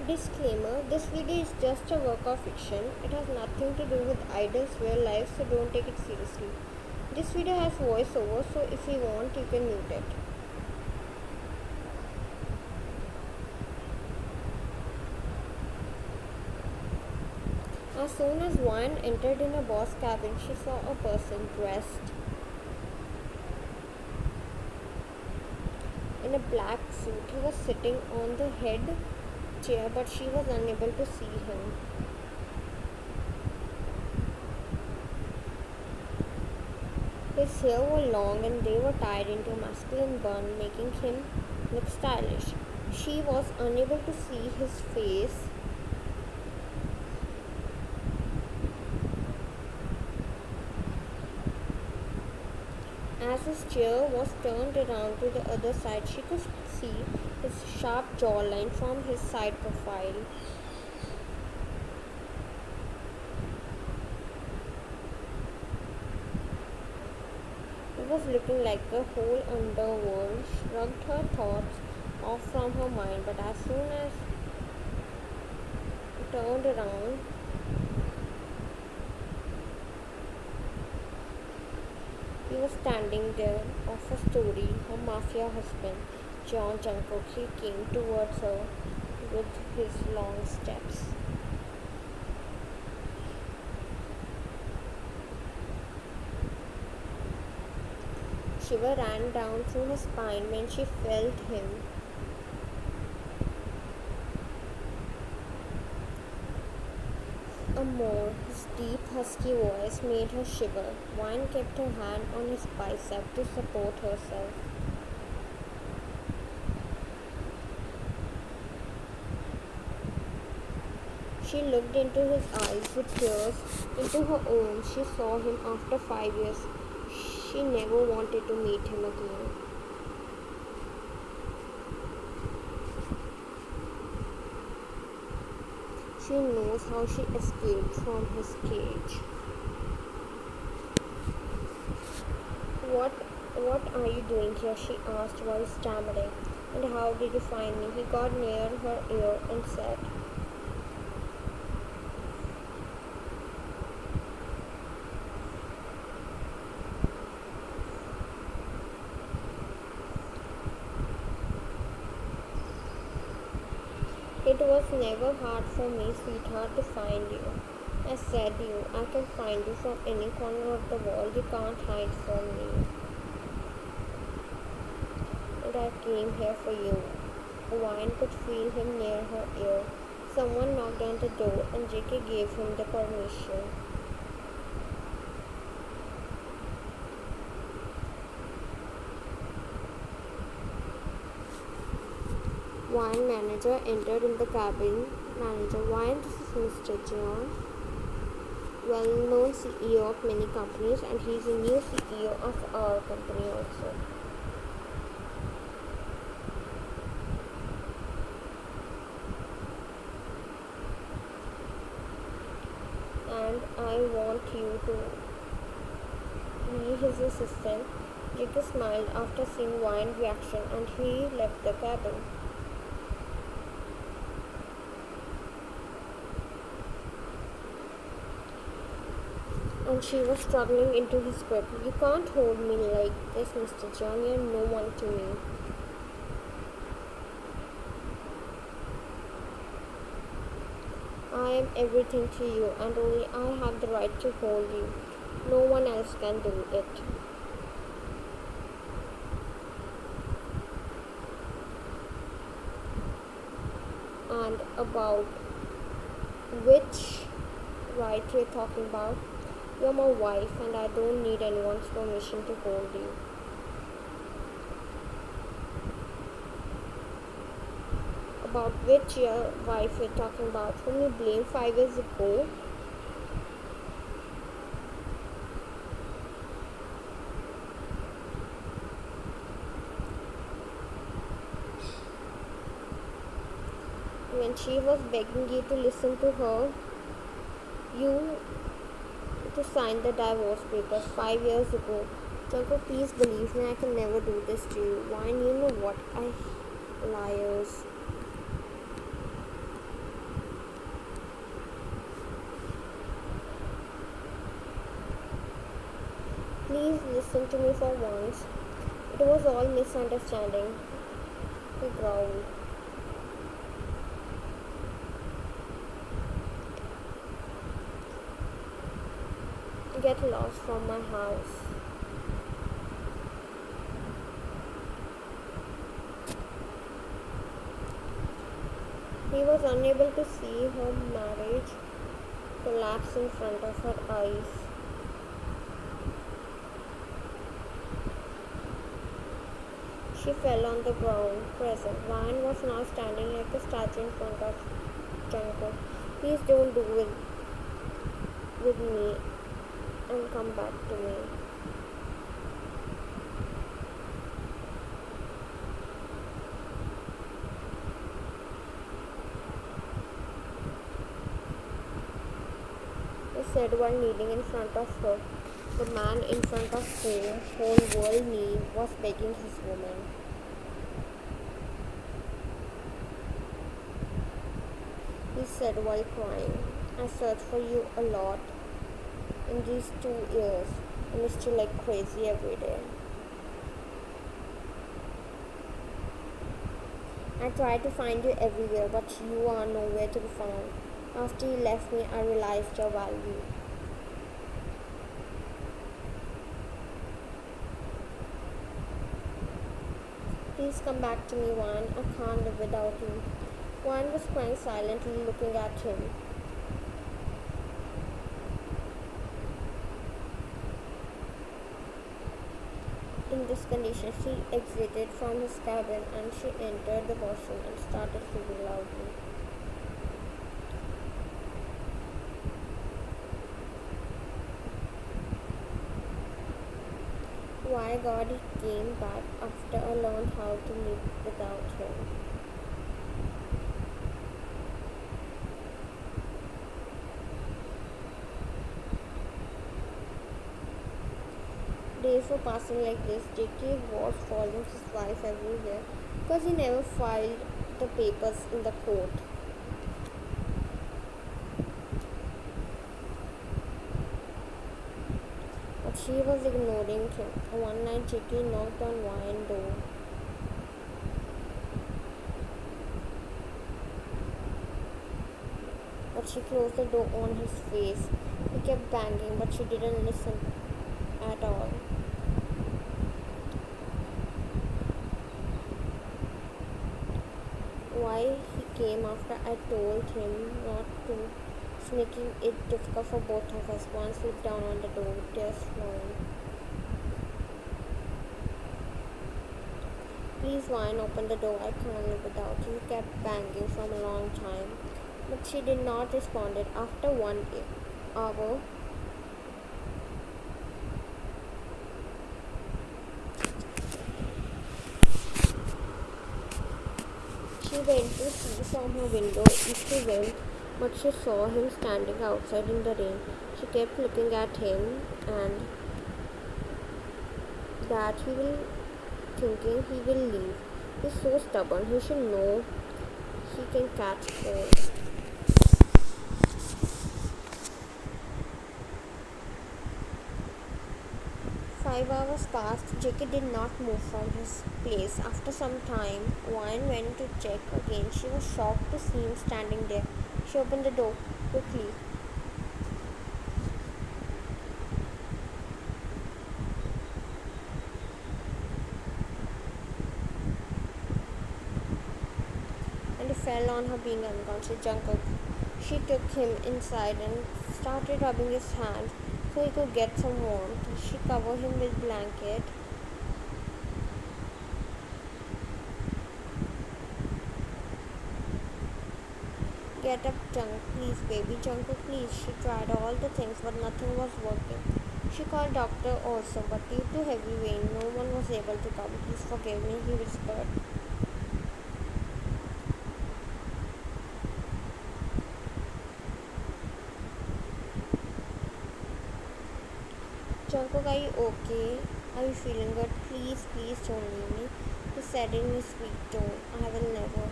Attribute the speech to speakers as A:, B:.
A: Disclaimer: this video is just a work of fiction. It has nothing to do with idols' real life, so don't take it seriously. This video has voiceover, so if you want, you can mute it. As soon as Wine entered in a boss cabin, she saw a person dressed in a black suit. He was sitting on the head chair, but she was unable to see him. His hair were long and they were tied into a masculine bun, making him look stylish. She was unable to see his face. As his chair was turned around to the other side, she could see his sharp jawline from his side profile. He was looking like a whole underworld. She shrugged her thoughts off from her mind, but as soon as he turned around, he was standing there of a story. Her mafia husband, Jungkookff, came towards her with his long steps. Shiver ran down through her spine when she felt him. His deep, husky voice made her shiver. Wine kept her hand on his bicep to support herself. She looked into his eyes with tears into her own. She saw him after 5 years. She never wanted to meet him again. She knows how she escaped from his cage. What are you doing here? She asked while stammering. And how did you find me? He got near her ear and said, "It was never hard for me, sweetheart, to find you. I said I can find you from any corner of the world. You can't hide from me. And I came here for you." Wine could feel him near her ear. Someone knocked on the door and JK gave him the permission. Wine manager entered in the cabin. Manager: "Wine, this is Mr. John, well-known CEO of many companies, and he's a new CEO of our company also." "And I want you to be his assistant." JK smiled after seeing Wine's reaction, and he left the cabin. And she was struggling into his grip. "You can't hold me like this, Mr. John. You're no one to me." "I am everything to you, and only I have the right to hold you. No one else can do it." "And about which right you're talking about? You're my wife, and I don't need anyone's permission to hold you." "About which your wife you're talking about, whom you blamed 5 years ago?" "When she was begging you to listen to her, you to sign the divorce papers 5 years ago. Jungkook, please believe me, I can never do this to you." "Wine, you know what? I liars." Please listen to me for once. It was all misunderstanding, he growled. Get lost from my house. He was unable to see her marriage collapse in front of her eyes. She fell on the ground, present. Ryan was now standing like a statue in front of Jungkook. Please don't do it with me and come back to me. He said while kneeling in front of her. The man in front of whom whole world knew was begging his woman. He said while crying, I searched for you a lot in these 2 years. I missed you like crazy every day. I tried to find you everywhere, but you are nowhere to be found. After you left me, I realized your value. Please come back to me, Juan. I can't live without you. Juan was crying silently, looking at him. In this condition, she exited from his cabin and she entered the washroom and started sobbing loudly. Why God he came back after I learned how to live without him. Days were passing like this. JK was following his wife everywhere because he never filed the papers in the court. But she was ignoring him. One night JK knocked on Ryan's door. But she closed the door on his face. He kept banging, but she didn't listen at all. Why he came after I told him not to, making it difficult for both of us. One slipped down on the door, tears flowing. Please, Ryan, open the door. I can't live without you. He kept banging for a long time, but she did not respond. After 1 hour, she went to see from her window if he went, but she saw him standing outside in the rain. She kept looking at him and that he will thinking he will leave. He's so stubborn. He should know he can catch cold. 5 hours passed. JK did not move from his place. After some time, Ryan went to check again. She was shocked to see him standing there. She opened the door quickly. And he fell on her being unconscious. Jungkook. She took him inside and started rubbing his hands so he could get some warmth. She covered him with blanket. Get up, please, baby. Jungkook, please. She tried all the things, but nothing was working. She called doctor also, but due to heavy rain, no one was able to come. Please forgive me, he whispered. Jungkook, are you okay? Are you feeling good? Please, please don't leave me. He said in his sweet tone. I will never.